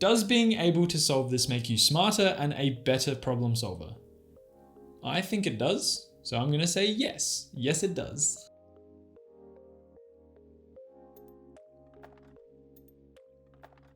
Does being able to solve this make you smarter and a better problem solver? I think it does, so I'm gonna say yes. Yes, it does.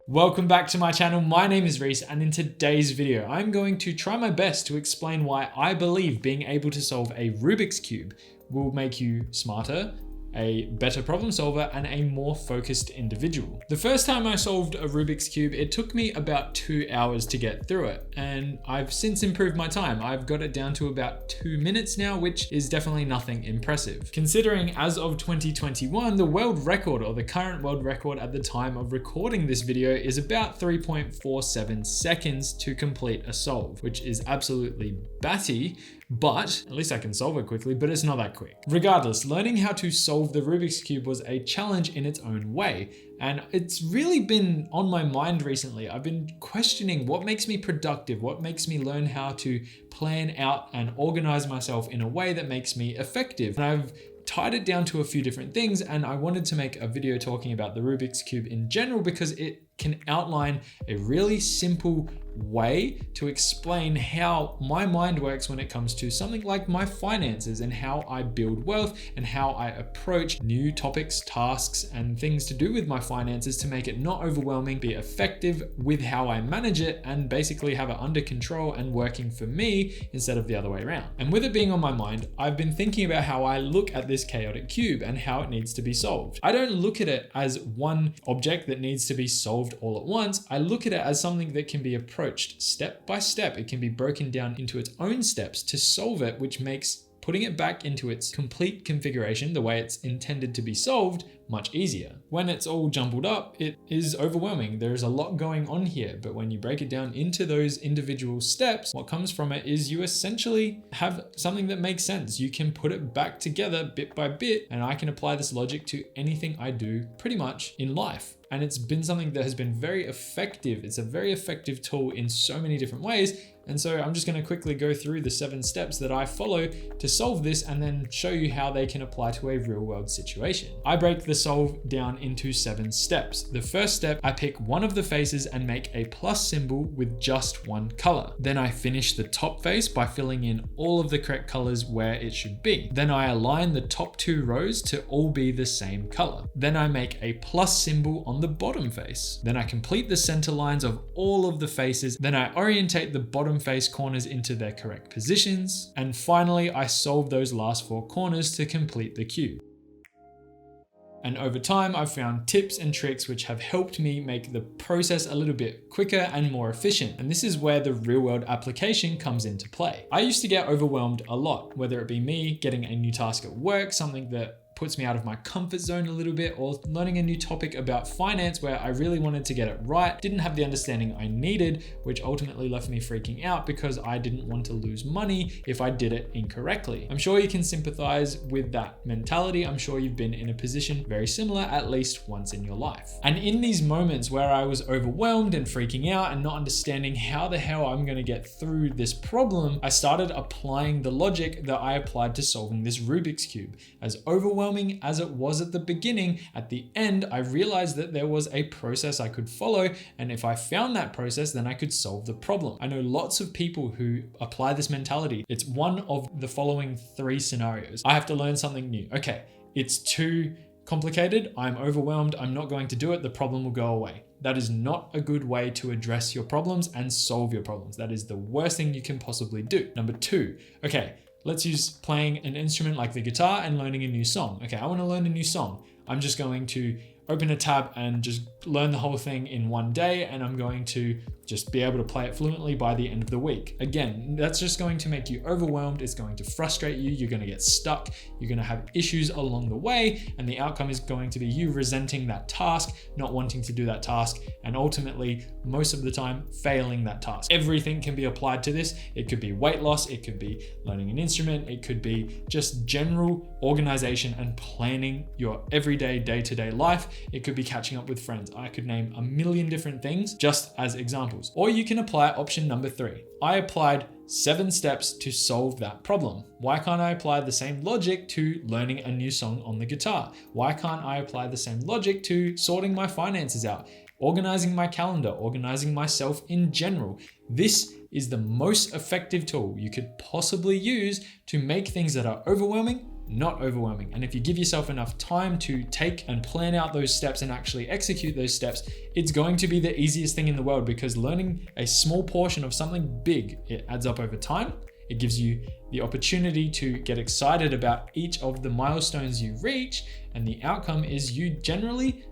Welcome back to my channel. My name is Reese, and in today's video, I'm going to try my best to explain why I believe being able to solve a Rubik's Cube will make you smarter, a better problem solver, and a more focused individual. The first time I solved a Rubik's Cube, it took me about 2 hours to get through it, and I've since improved my time. I've got it down to about 2 minutes now, which is definitely nothing impressive. Considering as of 2021, the world record, or the current world record at the time of recording this video, is about 3.47 seconds to complete a solve, which is absolutely batty. But at least I can solve it quickly, but it's not that quick. Regardless, learning how to solve the Rubik's Cube was a challenge in its own way. And it's really been on my mind recently. I've been questioning what makes me productive, what makes me learn how to plan out and organize myself in a way that makes me effective. And I've tied it down to a few different things, and I wanted to make a video talking about the Rubik's Cube in general because it can outline a really simple way to explain how my mind works when it comes to something like my finances and how I build wealth and how I approach new topics, tasks, and things to do with my finances to make it not overwhelming, be effective with how I manage it, and basically have it under control and working for me instead of the other way around. And with it being on my mind, I've been thinking about how I look at this chaotic cube and how it needs to be solved. I don't look at it as one object that needs to be solved all at once. I look at it as something that can be approached step by step. It can be broken down into its own steps to solve it, which makes putting it back into its complete configuration, the way it's intended to be solved, much easier. When it's all jumbled up, it is overwhelming. There's a lot going on here, but when you break it down into those individual steps, what comes from it is you essentially have something that makes sense. You can put it back together bit by bit, and I can apply this logic to anything I do pretty much in life. And it's been something that has been very effective. It's a very effective tool in so many different ways. And so I'm just going to quickly go through the 7 steps that I follow to solve this and then show you how they can apply to a real world situation. I break the solve down into 7 steps. The first step, I pick one of the faces and make a plus symbol with just one color. Then I finish the top face by filling in all of the correct colors where it should be. Then I align the top 2 rows to all be the same color. Then I make a plus symbol on the bottom face. Then I complete the center lines of all of the faces. Then I orientate the bottom face corners into their correct positions. And finally, I solve those last 4 corners to complete the cube. And over time, I've found tips and tricks which have helped me make the process a little bit quicker and more efficient. And this is where the real world application comes into play. I used to get overwhelmed a lot, whether it be me getting a new task at work, something that puts me out of my comfort zone a little bit, or learning a new topic about finance where I really wanted to get it right, didn't have the understanding I needed, which ultimately left me freaking out because I didn't want to lose money if I did it incorrectly. I'm sure you can sympathize with that mentality. I'm sure you've been in a position very similar at least once in your life. And in these moments where I was overwhelmed and freaking out and not understanding how the hell I'm going to get through this problem, I started applying the logic that I applied to solving this Rubik's Cube. As overwhelming as it was at the beginning, at the end, I realized that there was a process I could follow, and if I found that process, then I could solve the problem. I know lots of people who apply this mentality. It's one of the following 3 scenarios. I have to learn something new. Okay, it's too complicated. I'm overwhelmed. I'm not going to do it. The problem will go away. That is not a good way to address your problems and solve your problems. That is the worst thing you can possibly do. Number 2, okay, let's use playing an instrument like the guitar and learning a new song. Okay, I want to learn a new song. I'm just going to open a tab and just learn the whole thing in one day, and I'm going to just be able to play it fluently by the end of the week. Again, that's just going to make you overwhelmed. It's going to frustrate you. You're going to get stuck. You're going to have issues along the way, and the outcome is going to be you resenting that task, not wanting to do that task, and ultimately, most of the time, failing that task. Everything can be applied to this. It could be weight loss. It could be learning an instrument. It could be just general organization and planning your everyday, day-to-day life. It could be catching up with friends. I could name a million different things just as examples. Or you can apply option number 3. I applied 7 steps to solve that problem. Why can't I apply the same logic to learning a new song on the guitar? Why can't I apply the same logic to sorting my finances out, organizing my calendar, organizing myself in general? This is the most effective tool you could possibly use to make things that are overwhelming not overwhelming. And if you give yourself enough time to take and plan out those steps and actually execute those steps, it's going to be the easiest thing in the world, because learning a small portion of something big, it adds up over time. It gives you the opportunity to get excited about each of the milestones you reach, and the outcome is you generally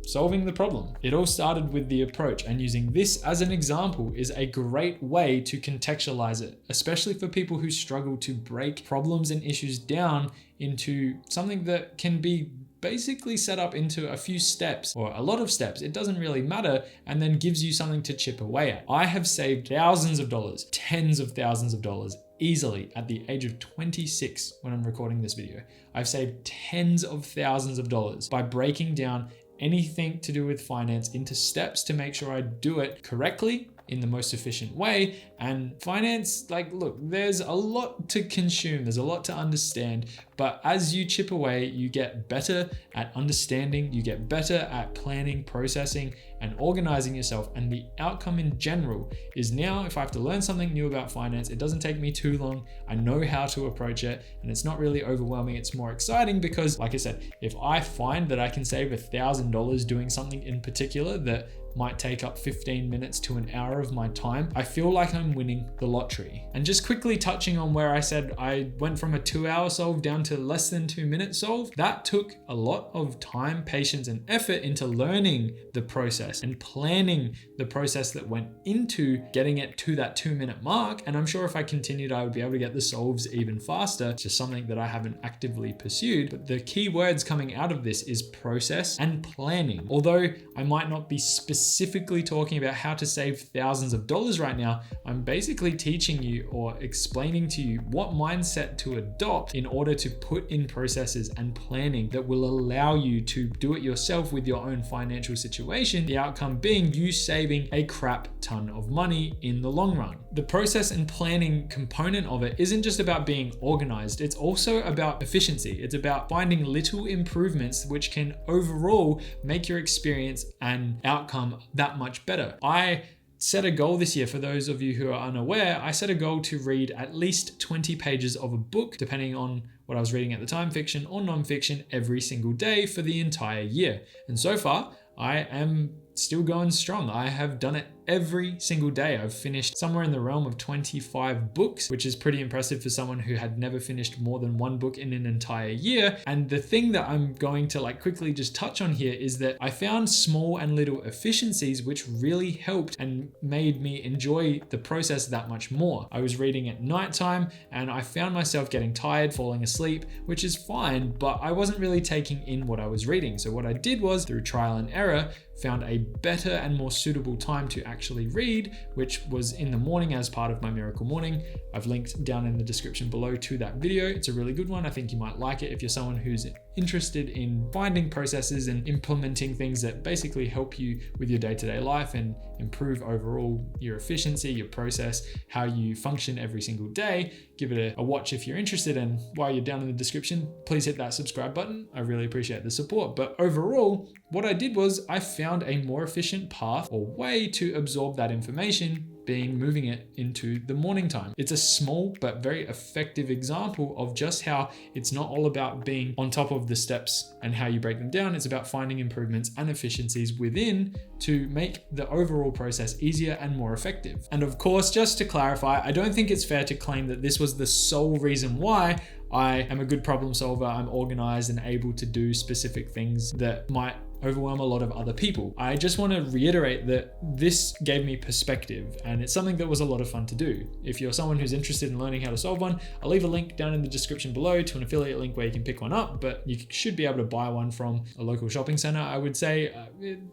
solving the problem. It all started with the approach, and using this as an example is a great way to contextualize it, especially for people who struggle to break problems and issues down into something that can be basically set up into a few steps or a lot of steps. It doesn't really matter, and then gives you something to chip away at. I have saved thousands of dollars, tens of thousands of dollars easily at the age of 26 when I'm recording this video. I've saved tens of thousands of dollars by breaking down anything to do with finance into steps to make sure I do it correctly in the most efficient way. And finance, like, look, there's a lot to consume, there's a lot to understand, but as you chip away, you get better at understanding, you get better at planning, processing, and organizing yourself. And the outcome in general is, now if I have to learn something new about finance, it doesn't take me too long. I know how to approach it, and it's not really overwhelming. It's more exciting because, like I said, if I find that I can save $1,000 doing something in particular that might take up 15 minutes to an hour of my time, I feel like I'm winning the lottery. And just quickly touching on where I said I went from a 2-hour solve down to less than 2-minute solve, that took a lot of time, patience, and effort into learning the process and planning the process that went into getting it to that 2-minute mark. And I'm sure if I continued, I would be able to get the solves even faster. It's just something that I haven't actively pursued. But the key words coming out of this is process and planning. Although I might not be specifically talking about how to save thousands of dollars right now, I'm basically teaching you or explaining to you what mindset to adopt in order to put in processes and planning that will allow you to do it yourself with your own financial situation, the outcome being you saving a crap ton of money in the long run. The process and planning component of it isn't just about being organized, it's also about efficiency. It's about finding little improvements which can overall make your experience and outcome that much better. I set a goal this year. For those of you who are unaware, I set a goal to read at least 20 pages of a book, depending on what I was reading at the time, fiction or non-fiction, every single day for the entire year. And so far, I am still going strong. I have done it every single day. I've finished somewhere in the realm of 25 books, which is pretty impressive for someone who had never finished more than one book in an entire year. And the thing that I'm going to quickly just touch on here is that I found small and little efficiencies which really helped and made me enjoy the process that much more. I was reading at nighttime and I found myself getting tired, falling asleep, which is fine, but I wasn't really taking in what I was reading. So what I did was, through trial and error, found a better and more suitable time to actually read, which was in the morning as part of my Miracle Morning. I've linked down in the description below to that video. It's a really good one. I think you might like it if you're someone who's interested in finding processes and implementing things that basically help you with your day-to-day life and improve overall your efficiency, your process, how you function every single day. Give it a watch if you're interested, and while you're down in the description, please hit that subscribe button. I really appreciate the support. But overall, what I did was I found a more efficient path or way to absorb that information, being moving it into the morning time. It's a small but very effective example of just how it's not all about being on top of the steps and how you break them down. It's about finding improvements and efficiencies within to make the overall process easier and more effective. And of course, just to clarify, I don't think it's fair to claim that this was the sole reason why I am a good problem solver. I'm organized and able to do specific things that might overwhelm a lot of other people. I just want to reiterate that this gave me perspective, and it's something that was a lot of fun to do. If you're someone who's interested in learning how to solve one, I'll leave a link down in the description below to an affiliate link where you can pick one up, but you should be able to buy one from a local shopping center, I would say,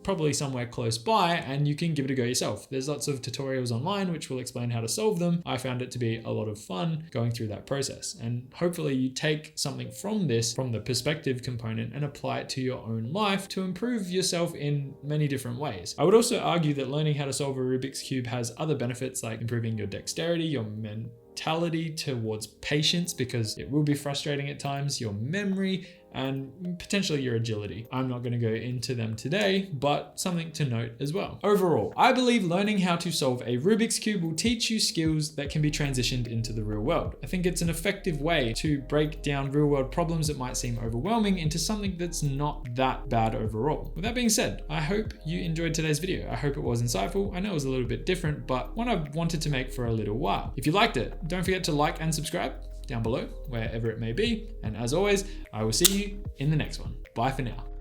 probably somewhere close by, and you can give it a go yourself. There's lots of tutorials online which will explain how to solve them. I found it to be a lot of fun going through that process, and hopefully you take something from this, from the perspective component, and apply it to your own life to improve yourself in many different ways. I would also argue that learning how to solve a Rubik's Cube has other benefits like improving your dexterity, your mentality towards patience, because it will be frustrating at times, your memory, and potentially your agility. I'm not going to go into them today, but something to note as well. Overall, I believe learning how to solve a Rubik's Cube will teach you skills that can be transitioned into the real world. I think it's an effective way to break down real world problems that might seem overwhelming into something that's not that bad overall. With that being said, I hope you enjoyed today's video. I hope it was insightful. I know it was a little bit different, but one I've wanted to make for a little while. If you liked it, don't forget to like and subscribe down below, wherever it may be. And as always, I will see you in the next one. Bye for now.